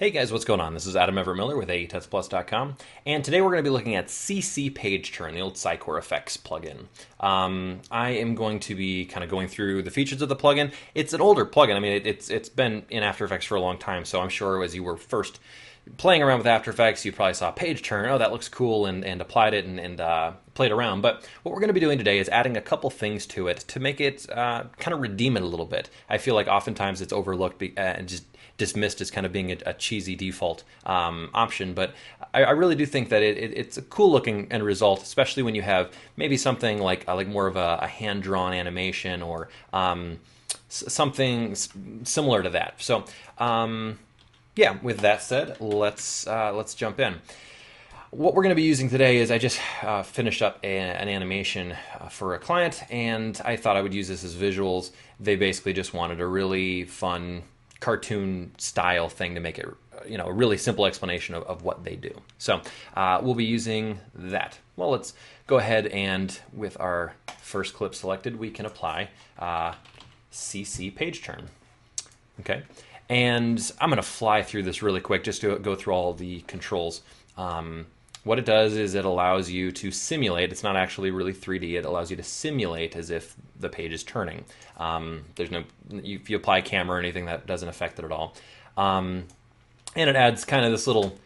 Hey guys, what's going on? This is Adam Everett Miller with AETestPlus.com, and today we're going to be looking at CC Page Turn, the old Cycore Effects plugin. I am going to be kind of going through the features of the plugin. It's an older plugin. I mean, it's been in After Effects for a long time, so I'm sure as you were first playing around with After Effects, you probably saw Page Turn. Oh, that looks cool, and applied it and played around. But what we're going to be doing today is adding a couple things to it to make it kind of redeem it a little bit. I feel like oftentimes it's overlooked and just dismissed as kind of being a cheesy default option, but I really do think that it's a cool looking end result, especially when you have maybe something like more of a hand drawn animation or something similar to that. So yeah, with that said, let's jump in. What we're going to be using today is I just finished up an animation for a client, and I thought I would use this as visuals. They basically just wanted a really fun cartoon style thing to make it, a really simple explanation of what they do. So we'll be using that. Well, let's go ahead and with our first clip selected, we can apply CC Page Turn. Okay, and I'm going to fly through this really quick just to go through all the controls. What it does is it allows you to simulate. It's not actually really 3D. It allows you to simulate as if the page is turning. If you apply a camera or anything, that doesn't affect it at all. And it adds kind of this little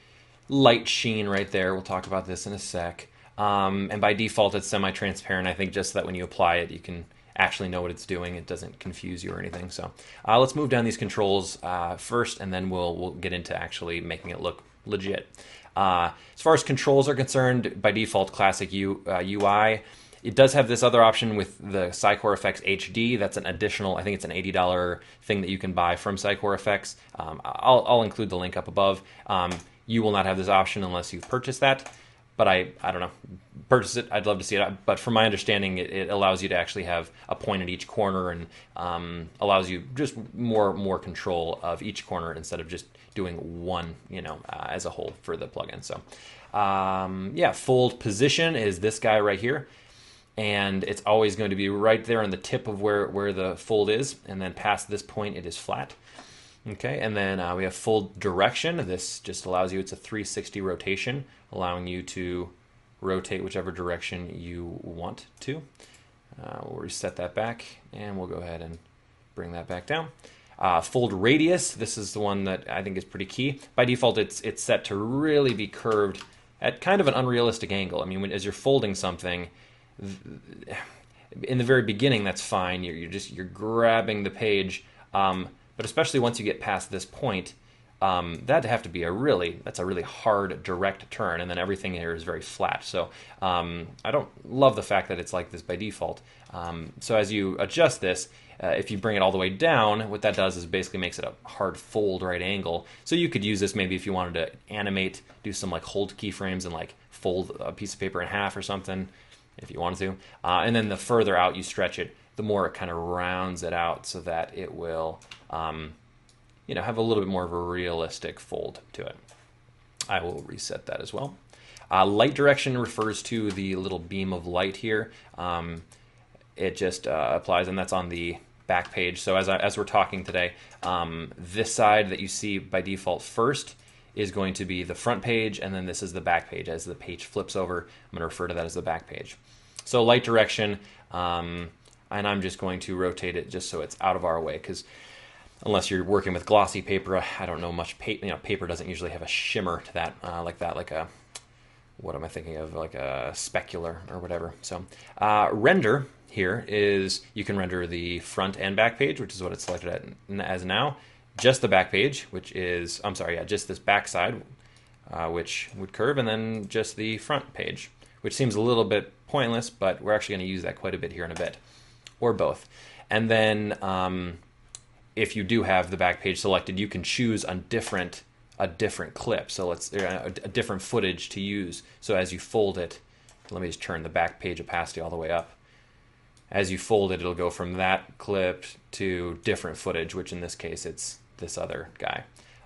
light sheen right there. We'll talk about this in a sec. And by default, it's semi-transparent. I think just so that when you apply it, you can actually know what it's doing. It doesn't confuse you or anything. So let's move down these controls first, and then we'll get into actually making it look legit. As far as controls are concerned, by default, classic UI. It does have this other option with the Cycore Effects HD. That's an additional, I think it's an $80 thing that you can buy from Cycore Effects. I'll include the link up above. You will not have this option unless you've purchased that. But I don't know, purchase it. I'd love to see it. But from my understanding, it allows you to actually have a point at each corner and allows you just more control of each corner instead of just doing one, as a whole for the plugin. So yeah, fold position is this guy right here. And it's always going to be right there on the tip of where the fold is. And then past this point, it is flat. Okay, and then we have fold direction. This just allows you, it's a 360 rotation, allowing you to rotate whichever direction you want to. We'll reset that back, and we'll go ahead and bring that back down. Fold radius, this is the one that I think is pretty key. By default, it's set to really be curved at kind of an unrealistic angle. I mean, as you're folding something, in the very beginning, that's fine. You're grabbing the page. But especially once you get past this point, that'd have to be that's a really hard direct turn, and then everything here is very flat. So I don't love the fact that it's like this by default. So as you adjust this, if you bring it all the way down, what that does is basically makes it a hard fold right angle. So you could use this maybe if you wanted to animate, do some like hold keyframes and like fold a piece of paper in half or something, if you wanted to. And then the further out you stretch it, the more it kind of rounds it out so that it will have a little bit more of a realistic fold to it. I will reset that as well. Light direction refers to the little beam of light here. It just applies, and that's on the back page. So as we're talking today, this side that you see by default first is going to be the front page, and then this is the back page. As the page flips over, I'm going to refer to that as the back page. So light direction, and I'm just going to rotate it just so it's out of our way, because unless you're working with glossy paper, I don't know much paper. Paper doesn't usually have a shimmer to that, like a, what am I thinking of, like a specular or whatever. So render here is, you can render the front and back page, which is what it's selected as now. Just the back page, which is, just this back side, which would curve, and then just the front page, which seems a little bit pointless, but we're actually going to use that quite a bit here in a bit, or both. And then if you do have the back page selected, you can choose a different clip. So let's a different footage to use. So as you fold it, let me just turn the back page opacity all the way up. As you fold it, it'll go from that clip to different footage, which in this case, it's this other guy.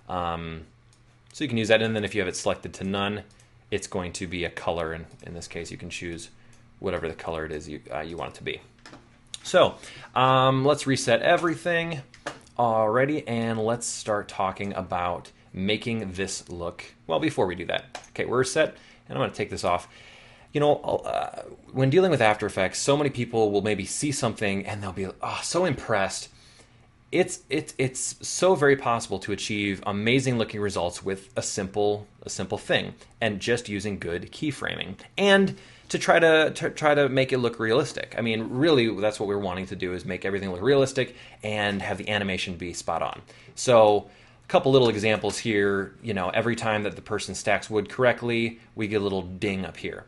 So you can use that, and then if you have it selected to none, it's going to be a color, and in this case, you can choose whatever the color it is you want it to be. So let's reset everything already, and let's start talking about making this look, well, before we do that, okay, we're set, and I'm going to take this off. You know, when dealing with After Effects, so many people will maybe see something and they'll be so impressed. It's so very possible to achieve amazing looking results with a simple thing, and just using good keyframing, and to try to make it look realistic. I mean, really, that's what we're wanting to do, is make everything look realistic and have the animation be spot on. So a couple little examples here. You know, every time that the person stacks wood correctly, we get a little ding up here.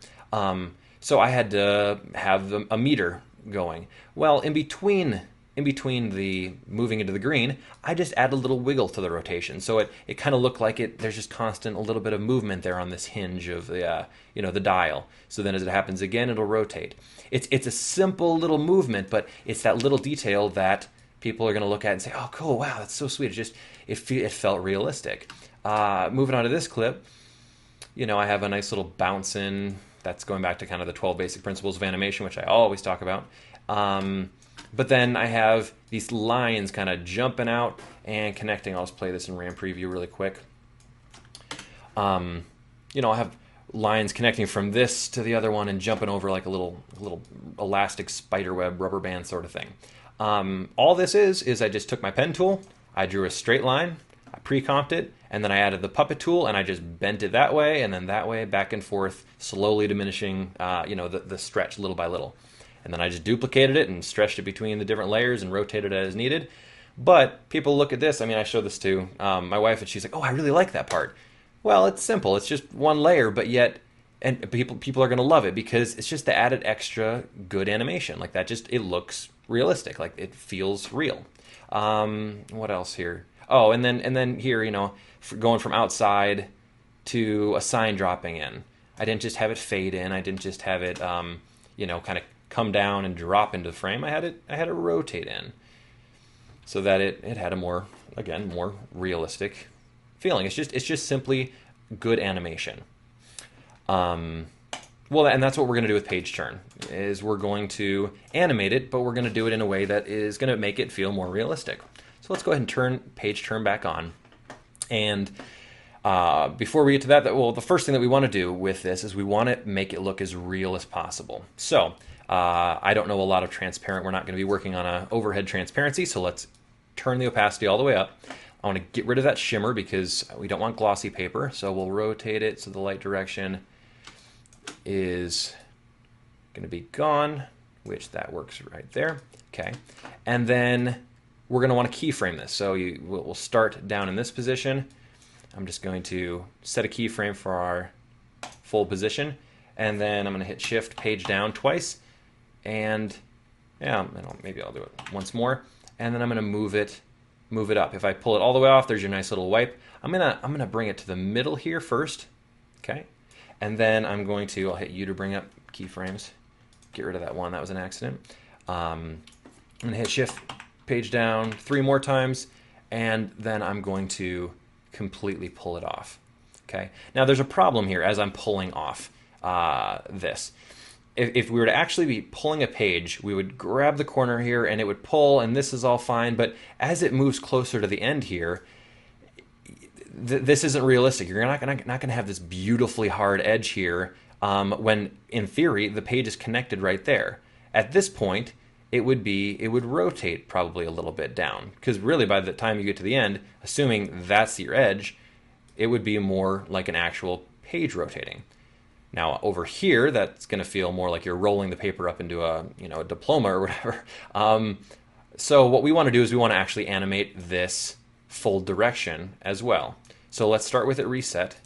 So I had to have a meter going. Well, in between the moving into the green, I just add a little wiggle to the rotation, so it kind of looked like there's just constant a little bit of movement there on this hinge of the the dial. So then as it happens again, it'll rotate. It's a simple little movement, but it's that little detail that people are going to look at and say, "Oh, cool! Wow, that's so sweet." It felt realistic. Moving on to this clip, you know, I have a nice little bounce in. That's going back to kind of the 12 basic principles of animation, which I always talk about. But then I have these lines kind of jumping out and connecting. I'll just play this in RAM preview really quick. You know, I have lines connecting from this to the other one and jumping over like a little elastic spiderweb rubber band sort of thing. All this is I just took my pen tool, I drew a straight line, I pre-comped it, and then I added the puppet tool and I just bent it that way and then that way, back and forth, slowly diminishing the stretch little by little. And then I just duplicated it and stretched it between the different layers and rotated it as needed. But people look at this, I mean, I showed this to my wife, and she's like, "Oh, I really like that part." Well, it's simple. It's just one layer, but yet, and people are going to love it because it's just the added extra good animation. Like that, it looks realistic. Like it feels real. What else here? Oh, and then here, you know, going from outside to a sign dropping in. I didn't just have it fade in. I didn't just have it, kind of come down and drop into the frame. I had it rotate in, so that it had a more realistic feeling. It's just simply good animation. Well, and that's what we're going to do with page turn. Is we're going to animate it, but we're going to do it in a way that is going to make it feel more realistic. So let's go ahead and turn page turn back on. And before we get to that, the first thing that we want to do with this is we want to make it look as real as possible. So I don't know a lot of transparent. We're not going to be working on an overhead transparency, so let's turn the opacity all the way up. I want to get rid of that shimmer because we don't want glossy paper, so we'll rotate it so the light direction is going to be gone, which that works right there. Okay, and then we're going to want to keyframe this. So we'll start down in this position. I'm just going to set a keyframe for our full position, and then I'm going to hit Shift, page down twice, and maybe I'll do it once more, and then I'm going to move it up. If I pull it all the way off, there's your nice little wipe. I'm gonna bring it to the middle here first, okay, and then I'll hit U to bring up keyframes. Get rid of that one. That was an accident. I'm gonna hit Shift, page down 3 more times, and then I'm going to completely pull it off. Okay. Now there's a problem here as I'm pulling off this. If we were to actually be pulling a page, we would grab the corner here and it would pull, and this is all fine, but as it moves closer to the end here, this isn't realistic. You're not going to have this beautifully hard edge here when, in theory, the page is connected right there. At this point, it would rotate probably a little bit down, because really by the time you get to the end, assuming that's your edge, it would be more like an actual page rotating. Now over here, that's going to feel more like you're rolling the paper up into a diploma or whatever. So what we want to do is we want to actually animate this full direction as well. So let's start with it reset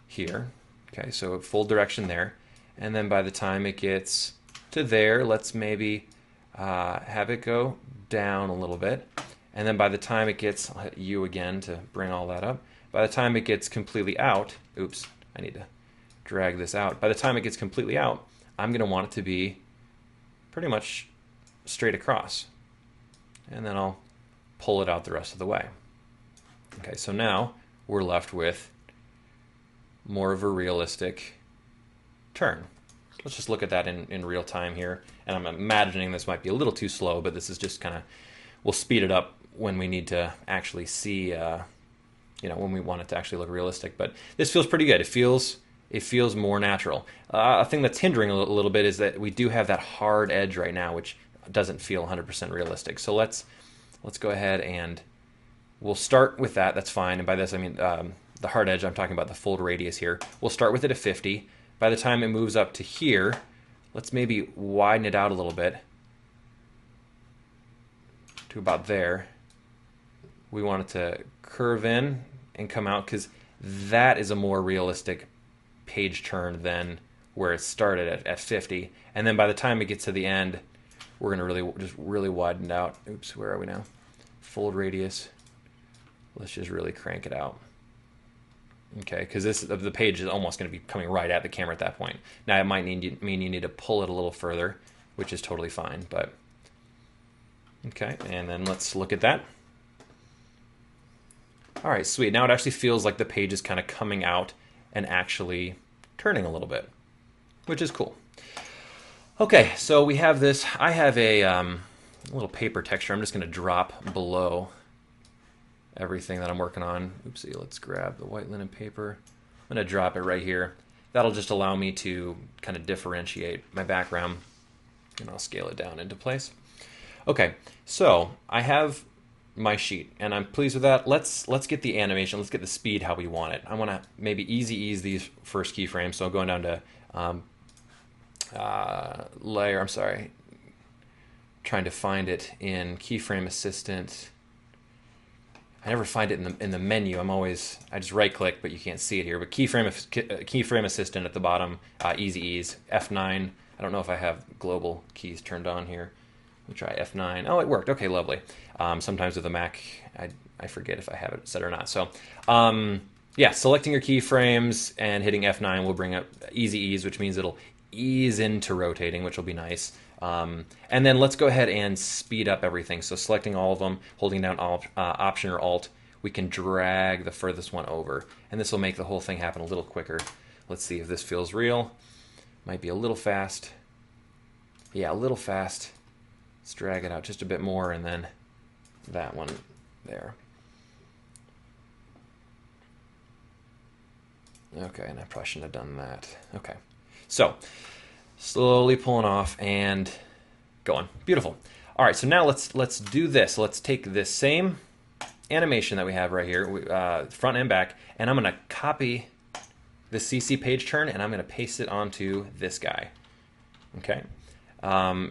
here. Okay, so full direction there, and then by the time it gets to there, let's maybe have it go down a little bit, and then by the time it gets, I'll hit U again to bring all that up. By the time it gets completely out, oops, I need to drag this out. By the time it gets completely out, I'm going to want it to be pretty much straight across, and then I'll pull it out the rest of the way. Okay, so now we're left with more of a realistic turn. Let's just look at that in real time here, and I'm imagining this might be a little too slow, but this is just kind of, we'll speed it up when we need to actually see when we want it to actually look realistic. But this feels pretty good. It feels more natural. A thing that's hindering a little bit is that we do have that hard edge right now, which doesn't feel 100% realistic. So let's go ahead and we'll start with that. That's fine. And by this I mean the hard edge. I'm talking about the fold radius here. We'll start with it at 50. By the time it moves up to here, let's maybe widen it out a little bit to about there. We want it to curve in and come out because that is a more realistic page turn than where it started at 50. And then by the time it gets to the end, we're going to really widen it out. Oops, where are we now? Fold radius. Let's just really crank it out. Okay, because the page is almost going to be coming right at the camera at that point. Now it might mean you need to pull it a little further, which is totally fine. But okay, and then let's look at that. All right, sweet. Now it actually feels like the page is kind of coming out and actually turning a little bit, which is cool. Okay, so we have this. I have a little paper texture. I'm just going to drop below everything that I'm working on. Oopsie, let's grab the white linen paper. I'm going to drop it right here. That'll just allow me to kind of differentiate my background, and I'll scale it down into place. Okay, so I have my sheet, and I'm pleased with that. Let's get the animation. Let's get the speed how we want it. I want to maybe easy ease these first keyframes. So I'm going down to layer. I'm sorry, trying to find it in keyframe assistant. I never find it in the menu. I just right click, but you can't see it here. But keyframe assistant at the bottom, easy ease, F9. I don't know if I have global keys turned on here. Let me try F9. Oh, it worked. Okay, lovely. Sometimes with the Mac, I forget if I have it set or not. So yeah, selecting your keyframes and hitting F9 will bring up easy ease, which means it'll ease into rotating, which will be nice. And then let's go ahead and speed up everything. So selecting all of them, holding down Option or Alt, we can drag the furthest one over. And this will make the whole thing happen a little quicker. Let's see if this feels real. Might be a little fast. Yeah, a little fast. Let's drag it out just a bit more, and then that one there. Okay, and I probably shouldn't have done that. Okay, so slowly pulling off and going. Beautiful. All right, so now let's do this. Let's take this same animation that we have right here, front and back, and I'm going to copy the CC page turn, and I'm going to paste it onto this guy. Okay.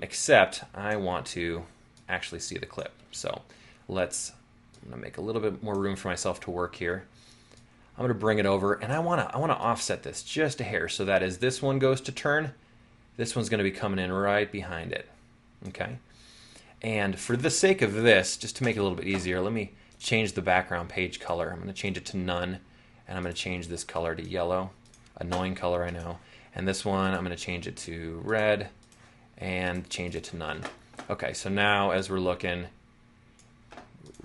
Except I want to actually see the clip. So I'm going to make a little bit more room for myself to work here. I'm going to bring it over, and I want to offset this just a hair so that as this one goes to turn, this one's going to be coming in right behind it. Okay. And for the sake of this, just to make it a little bit easier, let me change the background page color. I'm going to change it to none, and I'm going to change this color to yellow. Annoying color, I know. And this one, I'm going to change it to red and change it to none. Okay, so now as we're looking,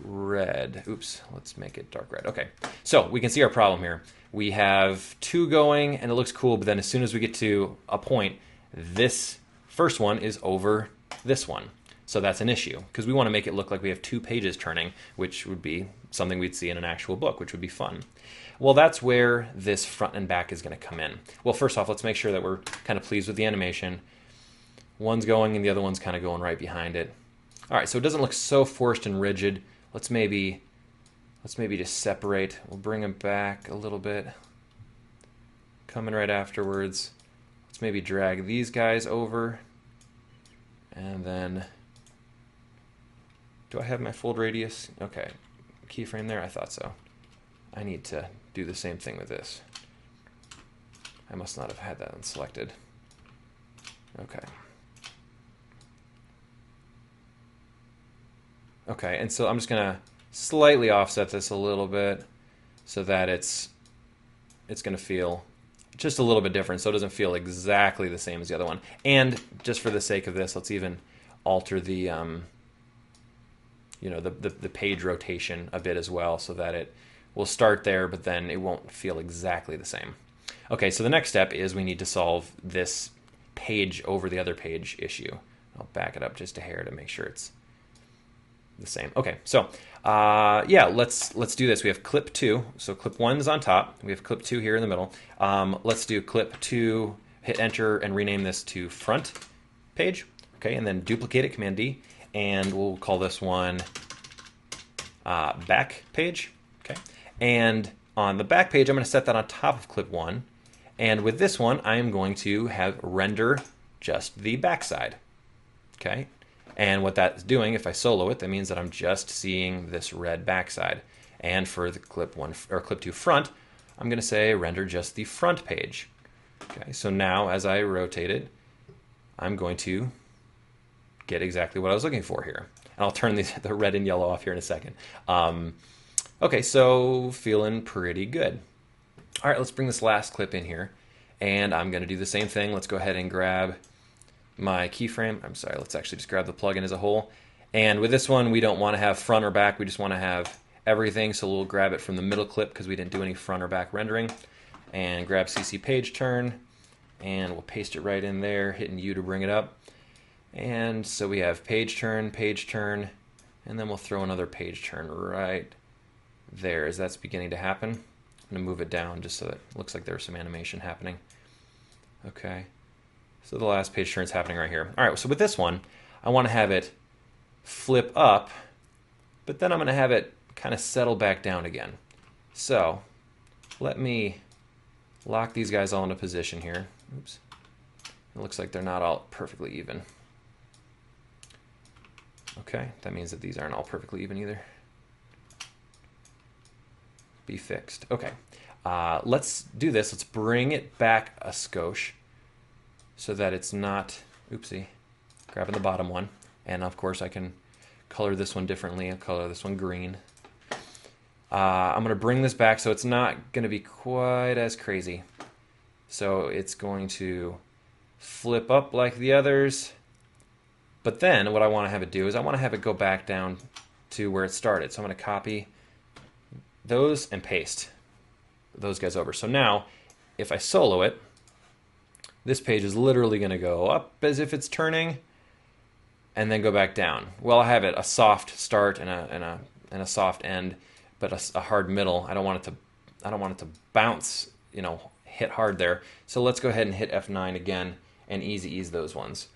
red. Oops, let's make it dark red. Okay, so we can see our problem here. We have two going, and it looks cool, but then as soon as we get to a point, this first one is over this one. So that's an issue, because we want to make it look like we have two pages turning, which would be something we'd see in an actual book, which would be fun. Well, that's where this front and back is going to come in. Well, first off, let's make sure that we're kind of pleased with the animation. One's going and the other one's kind of going right behind it. All right, so it doesn't look so forced and rigid. Let's maybe just separate. We'll bring them back a little bit. Coming right afterwards. Let's maybe drag these guys over. And then, do I have my fold radius? Okay, keyframe there, I thought so. I need to do the same thing with this. I must not have had that one selected. Okay. Okay, and so I'm just gonna slightly offset this a little bit so that it's gonna feel just a little bit different, so it doesn't feel exactly the same as the other one. And just for the sake of this, let's even alter the the page rotation a bit as well, so that it will start there, but then it won't feel exactly the same. Okay, so the next step is we need to solve this page over the other page issue. I'll back it up just a hair to make sure it's the same. Okay, so yeah, let's do this. We have clip 2, so clip 1 is on top. We have clip 2 here in the middle. Let's do clip 2, hit enter, and rename this to front page. Okay, and then duplicate it, Command D, and we'll call this one back page. Okay, and on the back page, I'm going to set that on top of clip 1, and with this one, I am going to have render just the backside. Okay. And what that's doing, if I solo it, that means that I'm just seeing this red backside. And for the clip 1 or clip 2 front, I'm going to say render just the front page. Okay, so now as I rotate it, I'm going to get exactly what I was looking for here. And I'll turn the red and yellow off here in a second. Okay, so feeling pretty good. All right, let's bring this last clip in here. And I'm going to do the same thing. Let's go ahead and grab my keyframe. I'm sorry, let's actually just grab the plugin as a whole. And with this one, we don't want to have front or back. We just want to have everything. So we'll grab it from the middle clip because we didn't do any front or back rendering. And grab CC page turn. And we'll paste it right in there, hitting U to bring it up. And so we have page turn, and then we'll throw another page turn right there as that's beginning to happen. I'm going to move it down just so that it looks like there's some animation happening. Okay. So the last page turn is happening right here. All right, so with this one, I want to have it flip up, but then I'm going to have it kind of settle back down again. So let me lock these guys all into position here. Oops. It looks like they're not all perfectly even. Okay, that means that these aren't all perfectly even either. Be fixed. Okay, let's do this. Let's bring it back a skosh, so that it's not, oopsie, grabbing the bottom one. And of course I can color this one differently. I'll color this one green. I'm going to bring this back so it's not going to be quite as crazy. So it's going to flip up like the others. But then what I want to have it do is I want to have it go back down to where it started. So I'm going to copy those and paste those guys over. So now if I solo it, this page is literally going to go up as if it's turning and then go back down. Well, I have it a soft start and a soft end, but a hard middle. I don't want it to bounce, you know, hit hard there. So let's go ahead and hit F9 again and easy ease those ones.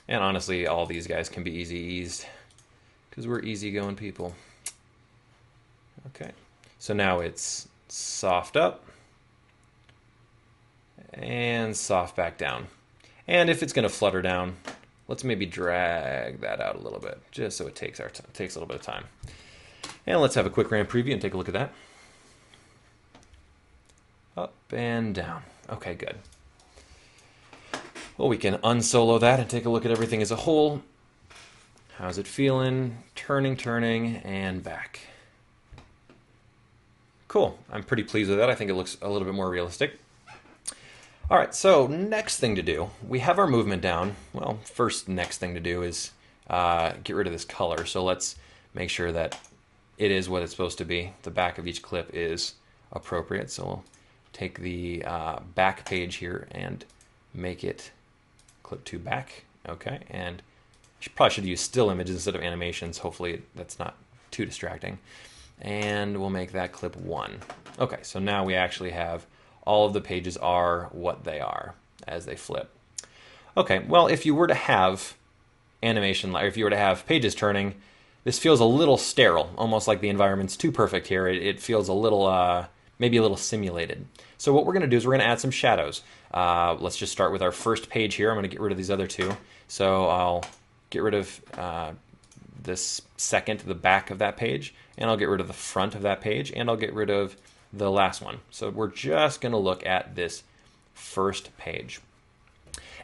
And honestly, all these guys can be easy eased because we're easygoing people. Okay. So now it's soft up and soft back down. And if it's going to flutter down, let's maybe drag that out a little bit, just so it takes a little bit of time. And let's have a quick RAM preview and take a look at that. Up and down. Okay, good. Well, we can unsolo that and take a look at everything as a whole. How's it feeling? Turning, and back. Cool. I'm pretty pleased with that. I think it looks a little bit more realistic. All right, so next thing to do, we have our movement down. Well, first next thing to do is get rid of this color. So let's make sure that it is what it's supposed to be. The back of each clip is appropriate. So we'll take the back page here and make it clip 2 back. Okay, and probably should use still images instead of animations. Hopefully that's not too distracting. And we'll make that clip 1. Okay, so now we actually have all of the pages are what they are as they flip. Okay, well, if you were to have animation, or if you were to have pages turning, this feels a little sterile, almost like the environment's too perfect here. It feels a little, maybe a little simulated. So what we're going to do is we're going to add some shadows. Let's just start with our first page here. I'm going to get rid of these other two. So I'll get rid of this second, the back of that page, and I'll get rid of the front of that page, and I'll get rid of the last one. So we're just going to look at this first page.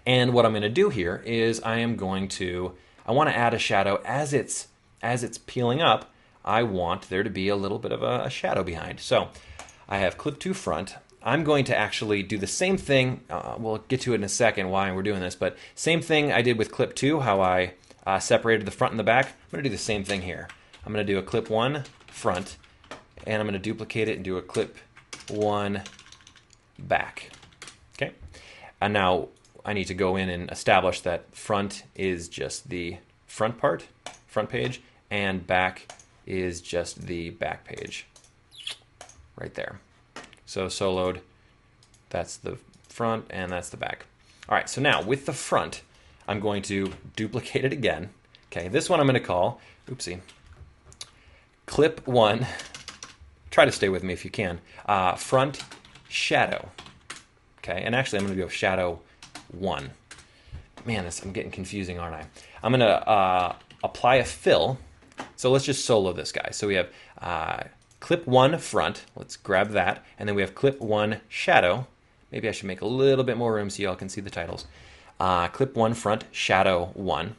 And what I'm going to do here is I want to add a shadow as it's peeling up. I want there to be a little bit of a shadow behind. So I have clip 2 front. I'm going to actually do the same thing. We'll get to it in a second why we're doing this, but same thing I did with clip 2, how I separated the front and the back. I'm going to do the same thing here. I'm going to do a clip 1 front, and I'm going to duplicate it and do a clip 1 back. Okay, and now I need to go in and establish that front is just the front part, front page, and back is just the back page right there. So soloed, that's the front and that's the back. All right, so now with the front, I'm going to duplicate it again. Okay, this one I'm going to call, oopsie, clip 1. Try to stay with me if you can. Front shadow. Okay, and actually I'm going to go shadow 1. Man, I'm getting confusing, aren't I? I'm going to apply a fill. So let's just solo this guy. So we have clip 1 front. Let's grab that. And then we have clip 1 shadow. Maybe I should make a little bit more room so y'all can see the titles. Clip 1 front shadow 1,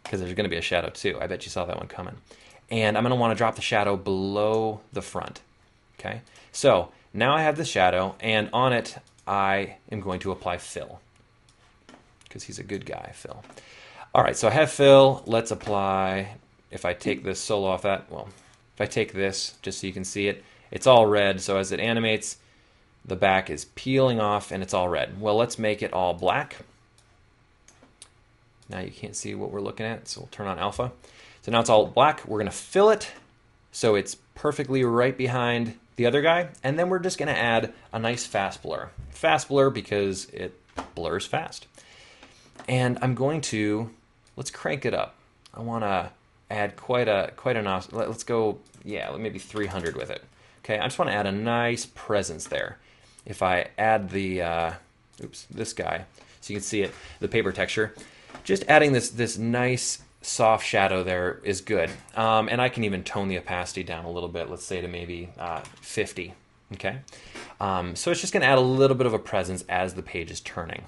because there's going to be a shadow 2. I bet you saw that one coming. And I'm going to want to drop the shadow below the front. Okay, so now I have the shadow, and on it I am going to apply fill, because he's a good guy, Phil. All right, so I have fill. Let's apply, if I take this solo off that, well, if I take this, just so you can see it, it's all red, so as it animates, the back is peeling off and it's all red. Well, let's make it all black. Now you can't see what we're looking at, so we'll turn on alpha. So now it's all black. We're going to fill it so it's perfectly right behind the other guy, and then we're just going to add a nice fast blur. Fast blur because it blurs fast. And I'm going to, let's crank it up. I want to add quite enough. Let's go, yeah, maybe 300 with it. Okay, I just want to add a nice presence there. If I add the, this guy, so you can see it, the paper texture, just adding this nice soft shadow there is good. And I can even tone the opacity down a little bit, let's say to maybe 50, okay? So it's just going to add a little bit of a presence as the page is turning.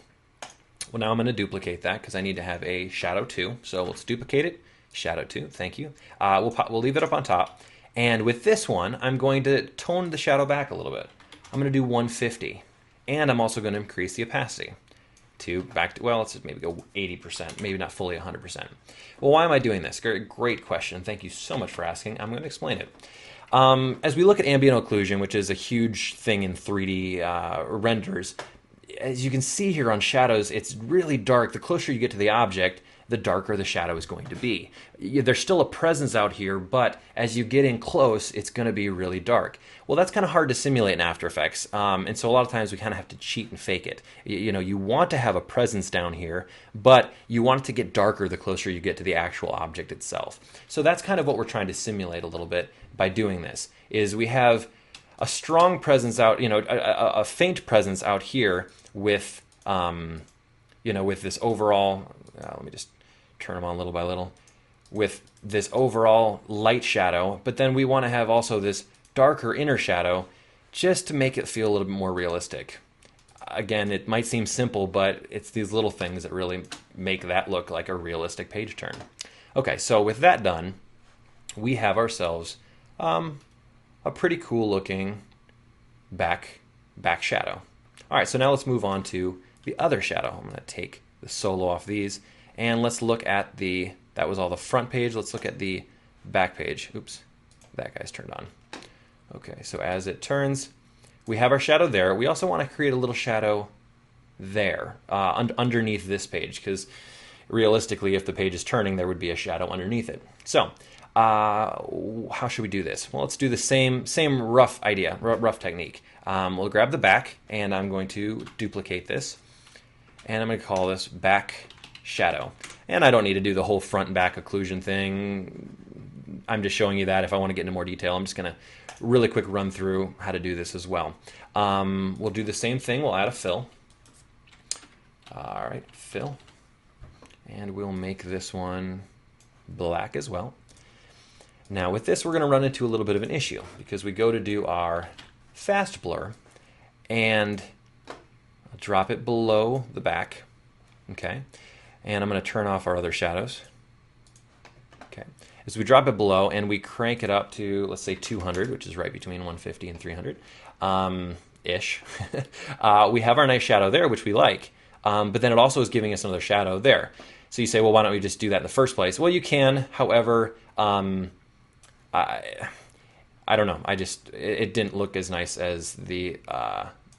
Well, now I'm going to duplicate that because I need to have a shadow 2. So let's duplicate it, shadow 2, thank you. We'll leave it up on top. And with this one, I'm going to tone the shadow back a little bit. I'm going to do 150. And I'm also going to increase the opacity to back to, well, let's maybe go 80%, maybe not fully 100%. Well, why am I doing this? Great question. Thank you so much for asking. I'm going to explain it. As we look at ambient occlusion, which is a huge thing in 3D renders, as you can see here on shadows, it's really dark. The closer you get to the object, the darker the shadow is going to be. There's still a presence out here, but as you get in close, it's going to be really dark. Well, that's kind of hard to simulate in After Effects, and so a lot of times we kind of have to cheat and fake it. You know, you want to have a presence down here, but you want it to get darker the closer you get to the actual object itself. So that's kind of what we're trying to simulate a little bit by doing this, is we have a strong presence out, you know, a faint presence out here with, you know, with this overall, let me just turn them on little by little, with this overall light shadow, but then we want to have also this darker inner shadow just to make it feel a little bit more realistic. Again, it might seem simple, but it's these little things that really make that look like a realistic page turn. Okay, so with that done, we have ourselves a pretty cool looking back shadow. All right, so now let's move on to the other shadow. I'm going to take the solo off these, and let's look at the, that was all the front page. Let's look at the back page. Oops, that guy's turned on. Okay, so as it turns, we have our shadow there. We also want to create a little shadow there underneath this page, because realistically, if the page is turning, there would be a shadow underneath it. So how should we do this? Well, let's do the same rough idea, rough technique. We'll grab the back, and I'm going to duplicate this, and I'm going to call this back shadow. And I don't need to do the whole front and back occlusion thing. I'm just showing you that. If I want to get into more detail, I'm just going to really quick run through how to do this as well. We'll do the same thing. We'll add a fill. All right, fill. And we'll make this one black as well. Now with this, we're going to run into a little bit of an issue, because we go to do our fast blur, and I'll drop it below the back. Okay, and I'm going to turn off our other shadows. Okay, as we drop it below and we crank it up to, let's say 200, which is right between 150 and 300 ish, we have our nice shadow there, which we like, but then it also is giving us another shadow there. So you say, well, why don't we just do that in the first place? Well, you can. However, I don't know. It didn't look as nice as the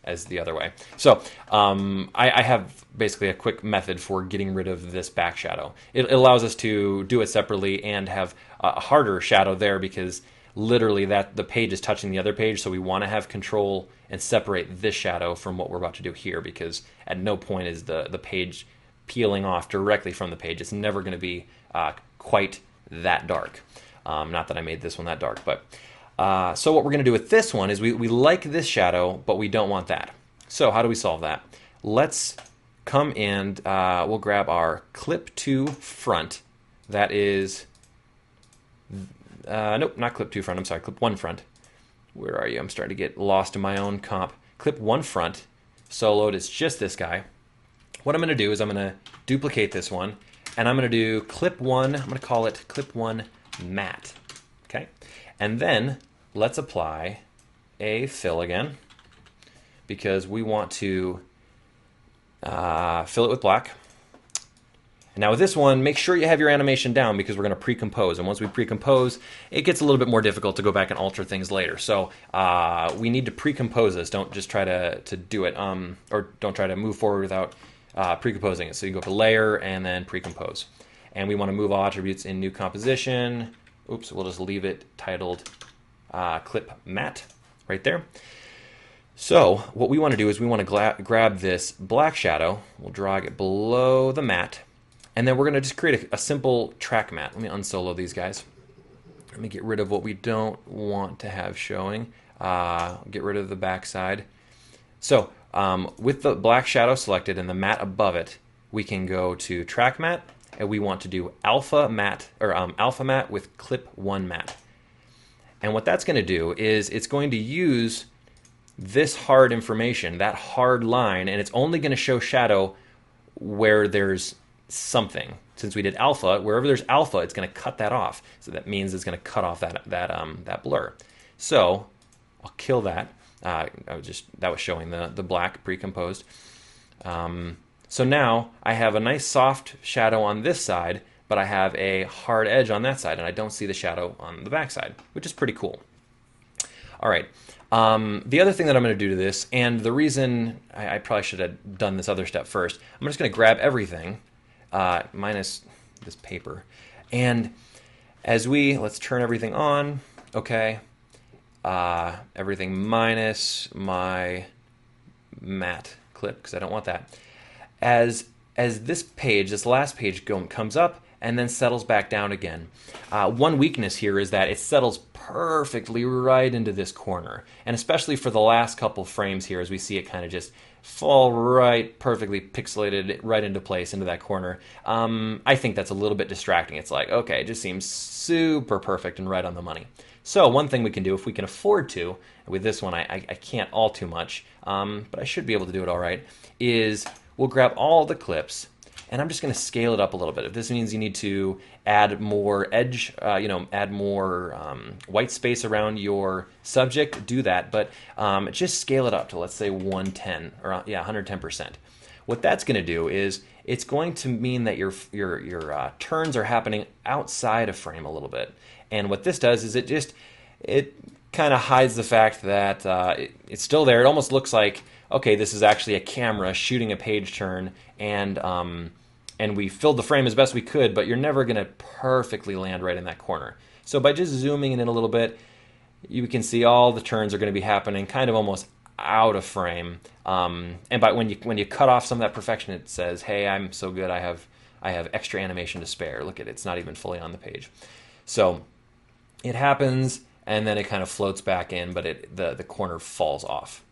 as the other way. So I have basically a quick method for getting rid of this back shadow. It allows us to do it separately and have a harder shadow there because literally that the page is touching the other page, so we want to have control and separate this shadow from what we're about to do here, because at no point is the page peeling off directly from the page. It's never going to be quite that dark. Not that I made this one that dark, but so what we're going to do with this one is we like this shadow, but we don't want that. So how do we solve that? Let's come and we'll grab our clip 2 front. That is nope, not clip 2 front. I'm sorry, clip 1 front. Where are you? I'm starting to get lost in my own comp. Clip 1 front, soloed. It's just this guy. What I'm going to do is I'm going to duplicate this one, and I'm going to do clip 1. I'm going to call it clip 1 matte. Okay, and then let's apply a fill again because we want to fill it with black. And now with this one, make sure you have your animation down because we're going to pre-compose. And once we pre-compose, it gets a little bit more difficult to go back and alter things later. So we need to pre-compose this. Don't just try to do it, or don't try to move forward without pre-composing it. So you go to Layer and then Pre-compose. And we want to move all attributes in New Composition. Oops, we'll just leave it titled Clip Matte right there. So what we want to do is we want to grab this black shadow. We'll drag it below the matte. And then we're going to just create a simple track matte. Let me unsolo these guys. Let me get rid of what we don't want to have showing. Get rid of the backside. So with the black shadow selected and the matte above it, we can go to track matte, and we want to do alpha matte, or alpha matte with clip 1 matte. And what that's going to do is it's going to use this hard information, that hard line, and it's only going to show shadow where there's something. Since we did alpha, wherever there's alpha, it's going to cut that off. So that means it's going to cut off that blur. So I'll kill that. That was showing the black pre-composed. So now I have a nice soft shadow on this side, but I have a hard edge on that side, and I don't see the shadow on the back side, which is pretty cool. All right. The other thing that I'm going to do to this, and the reason I probably should have done this other step first, I'm just going to grab everything, minus this paper, and let's turn everything on, okay, everything minus my matte clip, because I don't want that. As this last page comes up and then settles back down again. One weakness here is that it settles perfectly right into this corner, and especially for the last couple frames here, as we see it kind of just fall right, perfectly pixelated right into place into that corner. I think that's a little bit distracting. It's like, okay, it just seems super perfect and right on the money. So one thing we can do, if we can afford to, with this one I can't all too much, but I should be able to do it all right, is we'll grab all the clips, and I'm just going to scale it up a little bit. If this means you need to add more edge, add more white space around your subject, do that. But just scale it up to, let's say, 110 or 110%. What that's going to do is it's going to mean that your turns are happening outside of frame a little bit. And what this does is it kind of hides the fact that it's still there. It almost looks like, okay, this is actually a camera shooting a page turn, and we filled the frame as best we could, but you're never going to perfectly land right in that corner. So by just zooming in a little bit, you can see all the turns are going to be happening kind of almost out of frame. And when you cut off some of that perfection, it says, "Hey, I'm so good. I have extra animation to spare. Look at it; it's not even fully on the page." So it happens, and then it kind of floats back in, but the corner falls off.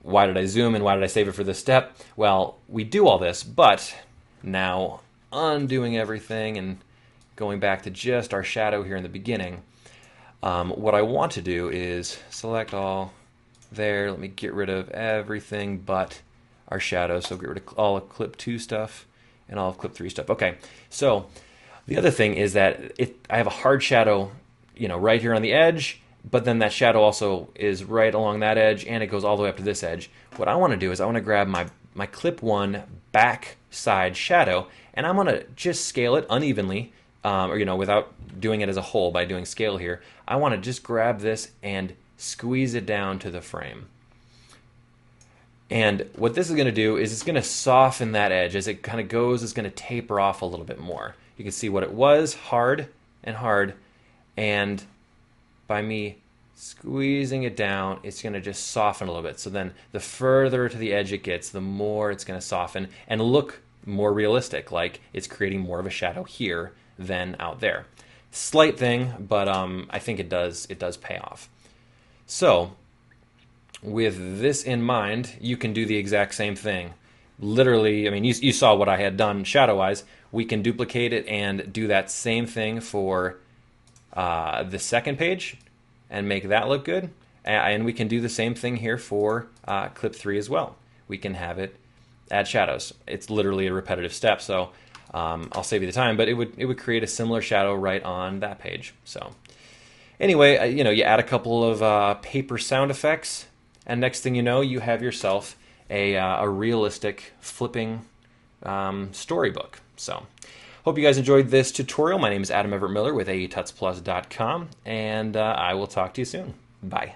Why did I zoom and why did I save it for this step? Well, we do all this, but now undoing everything and going back to just our shadow here in the beginning, what I want to do is select all there. Let me get rid of everything but our shadow. So get rid of all of clip 2 stuff and all of clip 3 stuff. Okay, so the other thing is that I have a hard shadow, right here on the edge, but then that shadow also is right along that edge, and it goes all the way up to this edge. What I want to do is I want to grab my clip 1 back side shadow, and I'm going to just scale it unevenly, or without doing it as a whole, by doing scale here. I want to just grab this and squeeze it down to the frame. And what this is going to do is it's going to soften that edge. As it kind of goes, it's going to taper off a little bit more. You can see what it was, hard and hard, and by me squeezing it down, it's going to just soften a little bit. So then the further to the edge it gets, the more it's going to soften and look more realistic, like it's creating more of a shadow here than out there. Slight thing, but I think it does pay off. So with this in mind, you can do the exact same thing. Literally, I mean, you saw what I had done shadow-wise. We can duplicate it and do that same thing for the second page and make that look good. And we can do the same thing here for clip 3 as well. We can have it add shadows. It's literally a repetitive step, so I'll save you the time, but it would create a similar shadow right on that page. So anyway, you add a couple of paper sound effects, and next thing you know, you have yourself a realistic flipping storybook. So hope you guys enjoyed this tutorial. My name is Adam Everett Miller with aetutsplus.com, and I will talk to you soon. Bye.